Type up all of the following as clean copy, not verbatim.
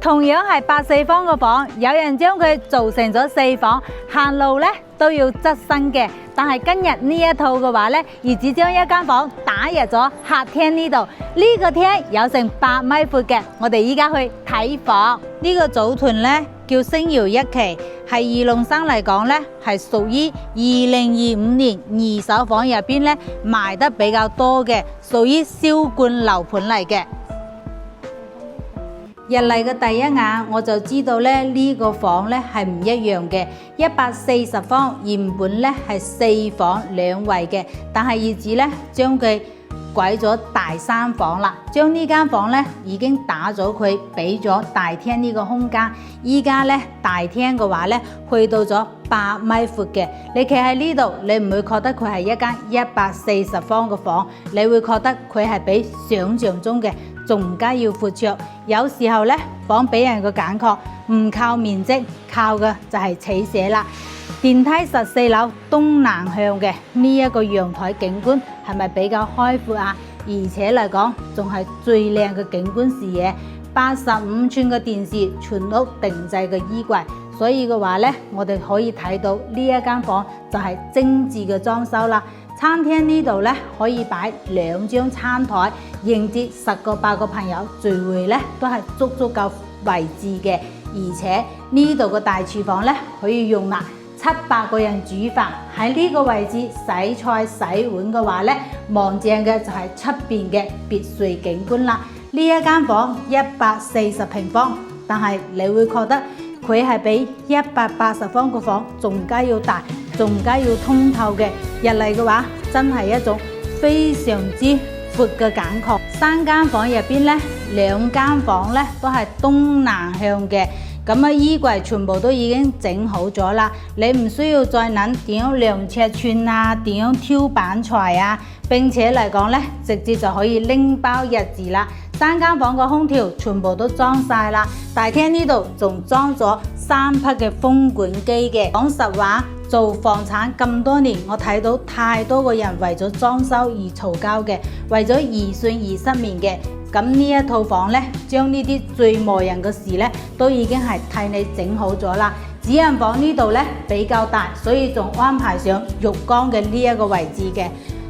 同樣係8-4方嘅房，有人將佢做成咗4房，行路咧都要側身嘅。但係今日呢一套嘅話咧，兒子將一間房打入咗客廳呢度，呢個廳有成8米闊嘅。我哋依家去睇房。呢個組團咧叫星耀一期，係二龍山嚟講咧係屬於2025年二手房入邊咧賣得比較多嘅，屬於銷冠樓盤嚟嘅。入嚟嘅第一眼我就知道咧呢個房咧係唔一樣嘅。140方原本咧係4房2衛嘅，但係業主咧將佢改咗大3房啦，將呢間房咧已經打咗佢，俾咗大廳呢個空間。依家咧大廳嘅話咧去到咗8米闊嘅，你企喺呢度，你唔會覺得佢係一間140方嘅房，你會覺得佢係比想象中嘅仲加要闊綽。有時候咧房俾人個感覺唔靠面積，靠嘅就係取捨啦。電梯14樓東南向嘅呢一個陽台景觀係咪比較開闊啊？而且嚟講仲係最靚嘅景觀視野，85寸嘅電視，全屋定制嘅衣櫃，所以嘅話咧，我哋可以睇到呢一間房就係精緻嘅裝修啦。餐廳呢度咧可以擺2張餐台，迎接10個8個朋友聚會咧都係足夠位置嘅。而且呢度嘅大廚房咧可以容納7-8個人煮飯。喺呢個位置洗菜洗碗嘅話咧，望正嘅就係出邊嘅別墅景觀啦。呢一間房140平方，但係你會覺得佢係比180方嘅房仲加要大，仲加要通透嘅。入嚟嘅話真係一種非常之闊嘅感覺。3間房入邊咧，2間房咧都係東南向嘅。咁啊，衣櫃全部都已經整好咗啦，你唔需要再諗點樣量尺寸啊，點樣挑板材啊，並且嚟講咧，直接就可以拎包入住啦。3間房個空調全部都裝晒啦，大廳呢度仲裝咗3匹嘅風管機嘅。講實話，做房產咁多年，我睇到太多個人為咗裝修而嘈交嘅，為咗預算而失眠嘅。咁呢一套房咧，將呢啲最磨人嘅事咧，都已經係替你整好咗啦。主人房呢度咧比較大，所以仲安排上浴缸嘅呢一個位置嘅。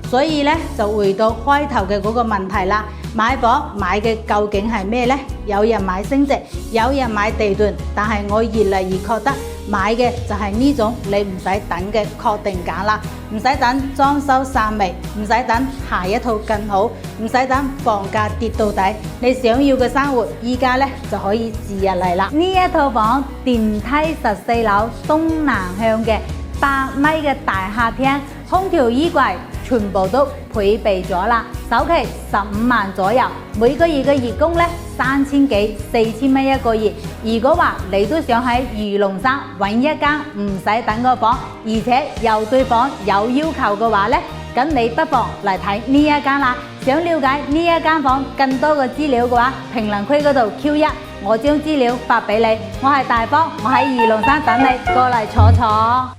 所以咧就回到開頭嘅嗰個問題啦，買房買嘅究竟係咩呢？有人買升值，有人買地段，但係我越嚟越覺得買嘅就係呢種你唔使等嘅確定價啦，唔使等裝修散微，唔使等下一套更好，唔使等房價跌到底，你想要嘅生活依家咧就可以自入嚟啦。呢一套房電梯14樓東南向嘅8米嘅大客廳，空調衣櫃全部都配備咗啦，首期15萬左右，每個月嘅月供咧3000幾4000蚊一個月。如果話你都想喺魚龍山揾一間唔使等嘅房，而且又對房有要求嘅話咧，咁你不妨嚟睇呢一間啦。想了解呢一間房更多嘅資料嘅話，評論區嗰度 Q1，我將資料發俾你。我係大方，我喺魚龍山等你過嚟坐坐。